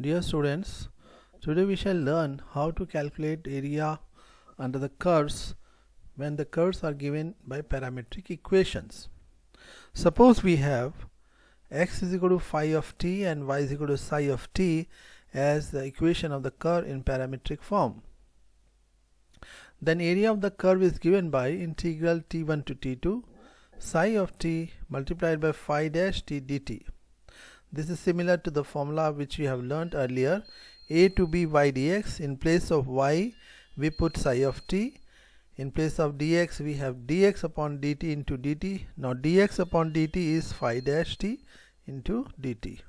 Dear students, today we shall learn how to calculate area under the curves when the curves are given by parametric equations. Suppose we have x is equal to phi of t and y is equal to psi of t as the equation of the curve in parametric form. Then area of the curve is given by integral t1 to t2 psi of t multiplied by phi dash t dt. This is similar to the formula which we have learnt earlier, a to b y dx. In place of y we put psi of t, in place of dx we have dx upon dt into dt. Now dx upon dt is phi dash t into dt.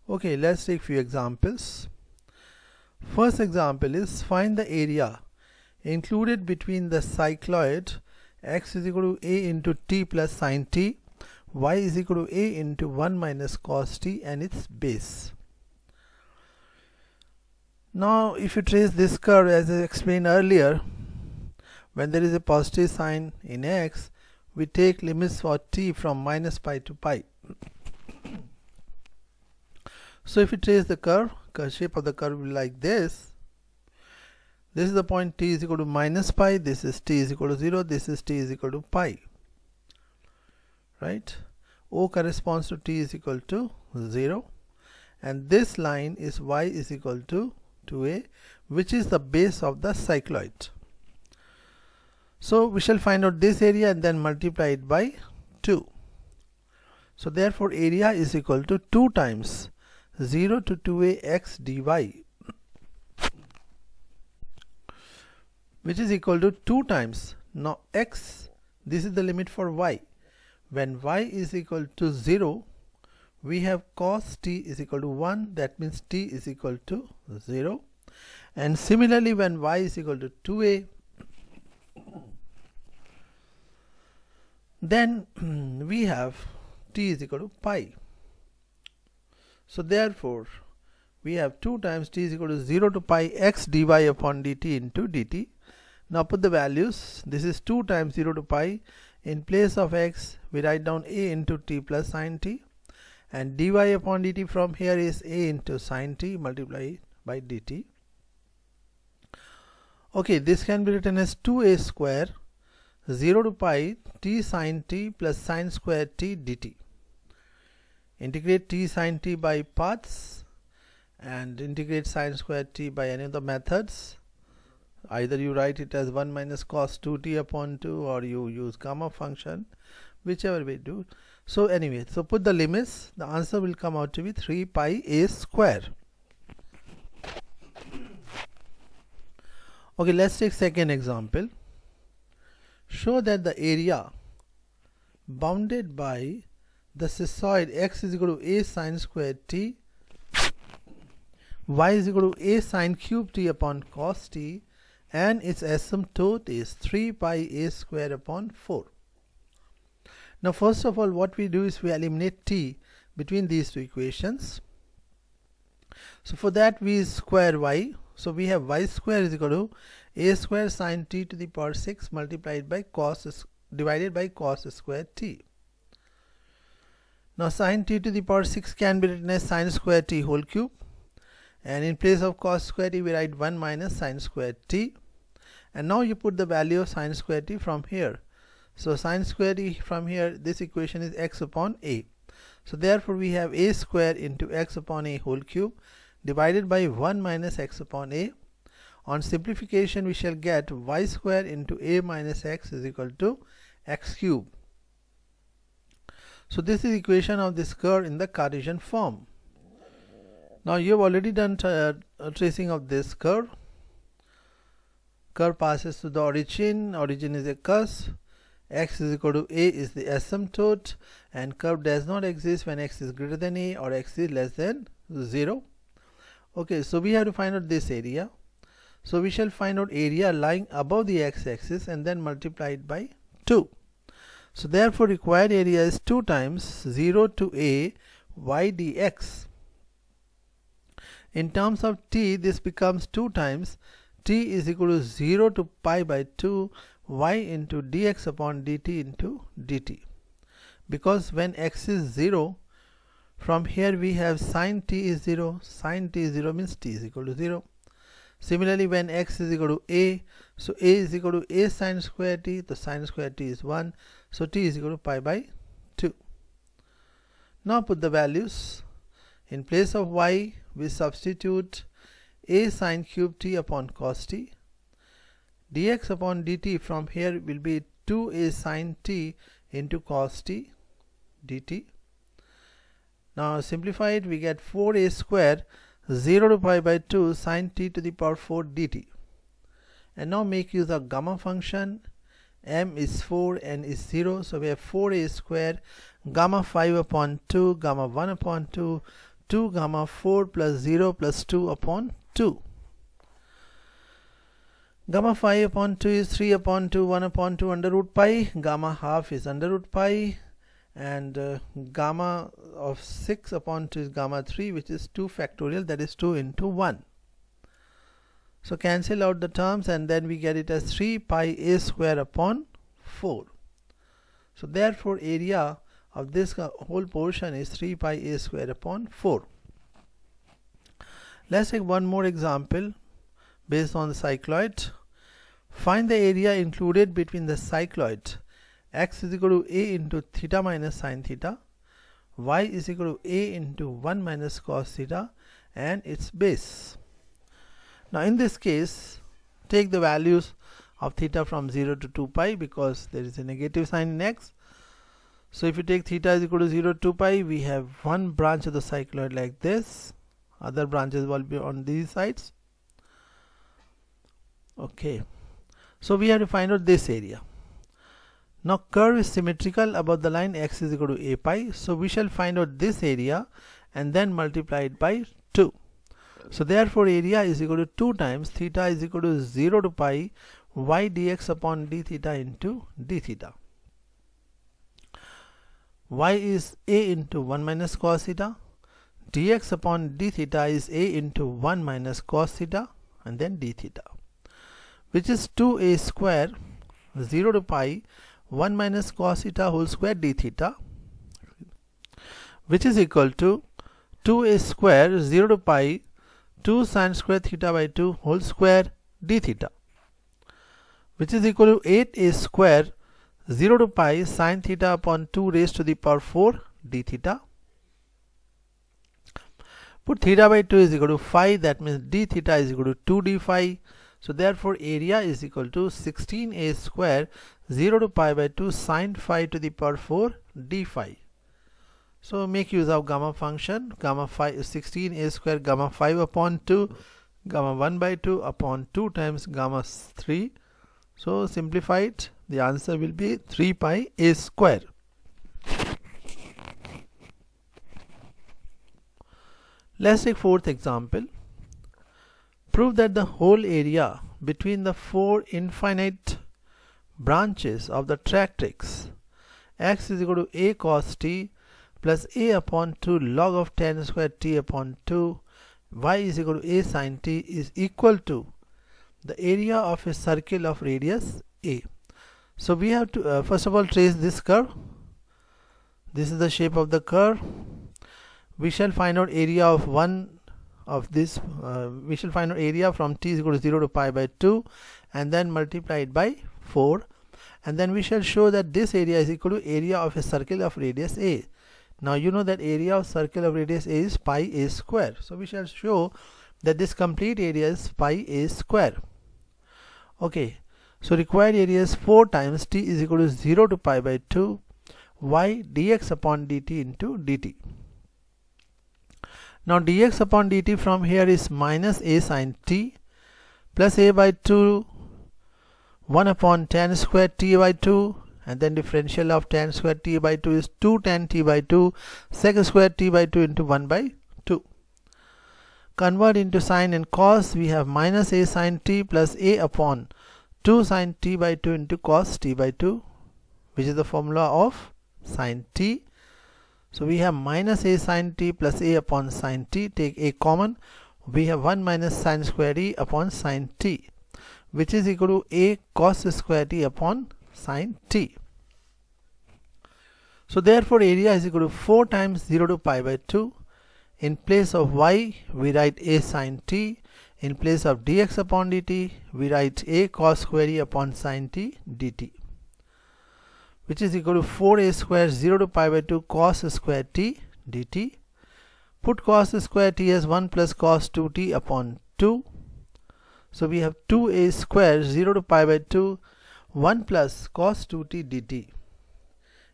Okay, let's take few examples. First example is find the area included between the cycloid x is equal to a into t plus sin t, y is equal to a into 1 minus cos t and its base. Now if you trace this curve as I explained earlier, when there is a positive sign in x, we take limits for t from minus pi to pi. So if you trace the curve shape of the curve will be like this. This is the point t is equal to minus pi, this is t is equal to 0, this is t is equal to pi. Right? O corresponds to t is equal to 0, and this line is y is equal to 2a, which is the base of the cycloid. So we shall find out this area and then multiply it by 2. So therefore area is equal to 2 times 0 to 2a x dy, which is equal to 2 times, now x, this is the limit for y. When y is equal to 0, we have cos t is equal to 1, that means t is equal to 0. And similarly when y is equal to 2a, then we have t is equal to pi. So therefore we have 2 times t is equal to 0 to pi x dy upon dt into dt. Now put the values. This is 2 times 0 to pi. In place of x we write down a into t plus sin t, and dy upon dt from here is a into sin t multiplied by dt. Okay, this can be written as 2a square 0 to pi t sin t plus sin square t dt. Integrate t sin t by parts and integrate sin square t by any of the methods. Either you write it as 1 minus cos 2t upon 2, or you use gamma function, whichever way you do. So anyway, so put the limits, the answer will come out to be 3 pi a square. Okay, let's take second example. Show that the area bounded by the cissoid x is equal to a sin square t, y is equal to a sin cube t upon cos t, and its asymptote is 3 pi a square upon 4. Now first of all what we do is we eliminate t between these two equations. So for that we square y. So we have y square is equal to a square sin t to the power 6 multiplied by cos divided by cos square t. Now sin t to the power 6 can be written as sin square t whole cube, and in place of cos square t we write 1 minus sin square t, and now you put the value of sin square t from here. So sin square t from here, this equation is x upon a. So therefore we have a square into x upon a whole cube divided by 1 minus x upon a. On simplification we shall get y square into a minus x is equal to x cube. So this is equation of this curve in the Cartesian form. Now you have already done tracing of this curve. Curve passes to the origin. Origin is a cusp. X is equal to a is the asymptote, and curve does not exist when x is greater than a or x is less than 0. Okay, so we have to find out this area. So we shall find out area lying above the x-axis and then multiply it by 2. So therefore required area is 2 times 0 to a y dx. In terms of t, this becomes 2 times t is equal to 0 to pi by 2 y into dx upon dt into dt. Because when x is 0, From here we have sine t is 0. Sine t is 0 means t is equal to 0. Similarly, when x is equal to a, so a is equal to a sine square t, the sine square t is 1, so t is equal to pi by 2. Now put the values. In place of y, we substitute a sine cube t upon cos t. Dx upon dt from here will be 2a sine t into cos t dt. Now simplify it, we get 4a square 0 to pi by 2 sine t to the power 4 dt. And now make use of gamma function. M is 4, n is 0, so we have 4a square gamma 5 upon 2 gamma 1 upon 2 2 gamma 4 plus 0 plus 2 upon 2. Gamma 5 upon 2 is 3 upon 2, 1 upon 2 under root pi. Gamma half is under root pi. And gamma of 6 upon 2 is gamma 3, which is 2 factorial, that is 2 into 1. So cancel out the terms and then we get it as 3 pi a square upon 4. So therefore area of this whole portion is 3 pi a square upon 4. Let's take one more example based on the cycloid. Find the area included between the cycloid x is equal to a into theta minus sine theta, y is equal to a into 1 minus cos theta and its base. Now in this case, take the values of theta from 0 to 2 pi because there is a negative sign in x. So if you take theta is equal to 0 to 2 pi, we have one branch of the cycloid like this, other branches will be on these sides. Okay, so we have to find out this area. Now curve is symmetrical about the line x is equal to a pi, so we shall find out this area and then multiply it by 2. So therefore area is equal to 2 times theta is equal to 0 to pi y dx upon d theta into d theta. Y is a into 1 minus cos theta, dx upon d theta is a into 1 minus cos theta and then d theta, which is 2a square 0 to pi 1 minus cos theta whole square d theta, which is equal to 2a square 0 to pi 2 sine square theta by 2 whole square d theta, which is equal to 8a square 0 to pi sine theta upon 2 raised to the power 4 d theta. Put theta by 2 is equal to phi, that means d theta is equal to 2 d phi. So therefore area is equal to 16a square 0 to pi by 2 sine phi to the power 4 d phi. So make use of gamma function. Gamma phi is 16a square gamma 5 upon 2 gamma 1 by 2 upon 2 times gamma 3. So simplify it, the answer will be 3 pi a square. Let's take fourth example. Prove that the whole area between the 4 infinite branches of the tractrix x is equal to a cos t plus a upon 2 log of tan square t upon 2 y is equal to a sin t is equal to the area of a circle of radius a. So we have to first of all trace this curve. This is the shape of the curve. We shall find out area of one of this. We shall find out area from t is equal to 0 to pi by 2 and then multiply it by 4, and then we shall show that this area is equal to area of a circle of radius a. Now you know that area of circle of radius a is pi a square. So we shall show that this complete area is pi a square. Okay, so required area is 4 times t is equal to 0 to pi by 2 y dx upon dt into dt. Now dx upon dt from here is minus a sin t plus a by 2 1 upon tan square t by 2, and then differential of tan square t by 2 is 2 tan t by 2 sec square t by 2 into 1 by 2. Convert into sine and cos. We have minus a sin t plus a upon 2 sin t by 2 into cos t by 2, which is the formula of sin t. So we have minus a sin t plus a upon sin t. Take a common. We have 1 minus sin square t upon sin t, which is equal to a cos square t upon sin t. So therefore area is equal to 4 times 0 to pi by 2. In place of y we write a sine t. In place of dx upon dt we write a cos square e upon sine t dt, which is equal to 4a square 0 to pi by 2 cos square t dt. Put cos square t as 1 plus cos 2t upon 2. So we have 2a square 0 to pi by 2 1 plus cos 2t dt.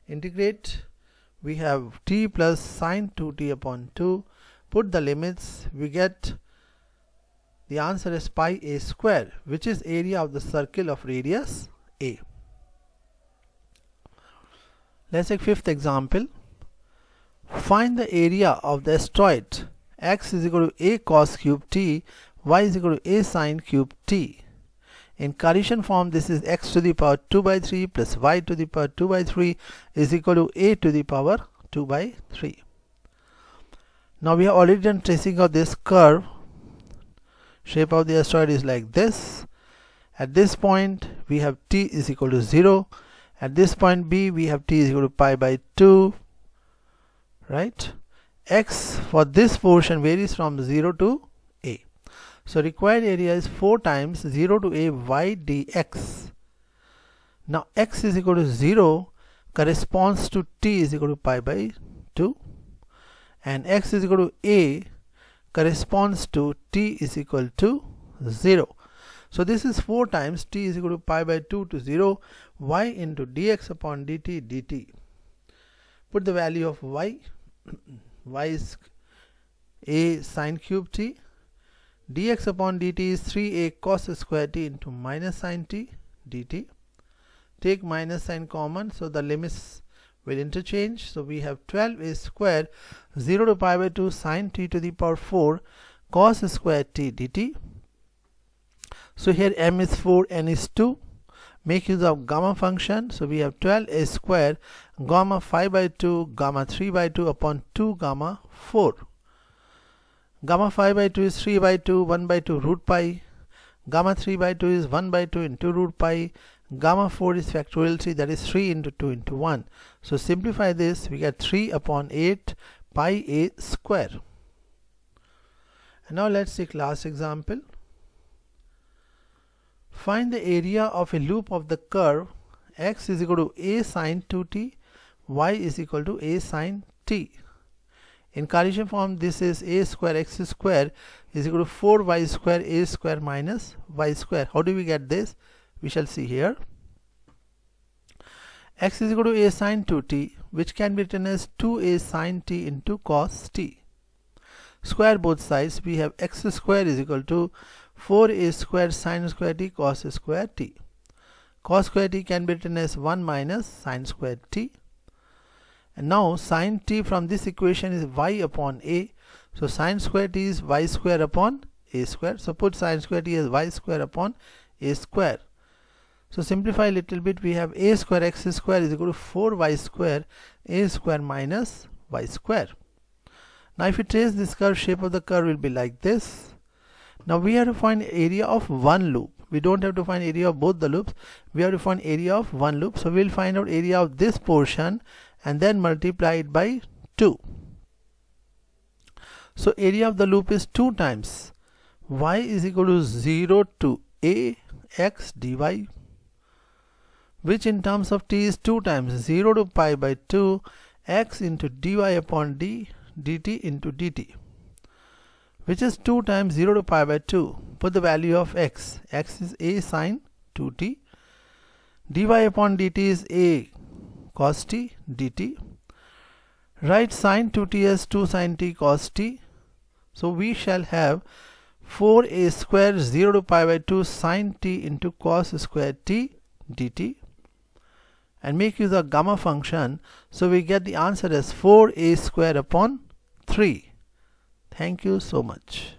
Integrate, we have t plus sine 2t upon 2. Put the limits, we get the answer is pi a square, which is area of the circle of radius a. Let's take fifth example. Find the area of the asteroid. X is equal to a cos cube t, y is equal to a sine cube t. In Cartesian form, this is x to the power 2 by 3 plus y to the power 2 by 3 is equal to a to the power 2 by 3. Now we have already done tracing of this curve. Shape of the asteroid is like this. At this point we have t is equal to 0. At this point b we have t is equal to pi by 2. Right? X for this portion varies from 0 to a. So required area is 4 times 0 to a y dx. Now x is equal to 0 corresponds to t is equal to pi by 2, and x is equal to a corresponds to t is equal to 0. So this is 4 times t is equal to pi by 2 to 0 y into dx upon dt dt. Put the value of y. Y is a sine cube t. Dx upon dt is 3a cos square t into minus sine t dt. Take minus sign common, so the limits will interchange. So we have 12a square 0 to pi by 2 sine t to the power 4 cos square t dt. So here m is 4, n is 2. Make use of gamma function. So we have 12a square gamma 5 by 2 gamma 3 by 2 upon 2 gamma 4. Gamma 5 by 2 is 3 by 2 1 by 2 root pi. Gamma 3 by 2 is 1 by 2 into root pi. Gamma 4 is factorial 3, that is 3 into 2 into 1. So simplify this, we get 3 upon 8 pi a square. And now let's take last example. Find the area of a loop of the curve x is equal to a sine 2t, y is equal to a sine t. In Cartesian form, this is a square x square is equal to 4y square a square minus y square. How do we get this? We shall see here. X is equal to a sine 2t, which can be written as 2a sine t into cos t. Square both sides, we have x square is equal to 4a square sine square t cos square t. Cos square t can be written as 1 minus sine square t. And now sine t from this equation is y upon a. So sine square t is y square upon a square. So put sine square t as y square upon a square. So simplify a little bit, we have a square x square is equal to 4y square a square minus y square. Now if you trace this curve, shape of the curve will be like this. Now we have to find area of one loop. We don't have to find area of both the loops. We have to find area of one loop. So we will find out area of this portion and then multiply it by 2. So area of the loop is 2 times y is equal to 0 to a x dy, which in terms of t is 2 times 0 to pi by 2 x into dy upon d dt into dt, which is 2 times 0 to pi by 2. Put the value of x. X is a sine 2t. dy upon dt is a cos t dt. Write sine 2t as 2 sine t cos t. So we shall have 4a square 0 to pi by 2 sine t into cos square t dt, and make use of gamma function. So we get the answer as 4a square upon 3. Thank you so much.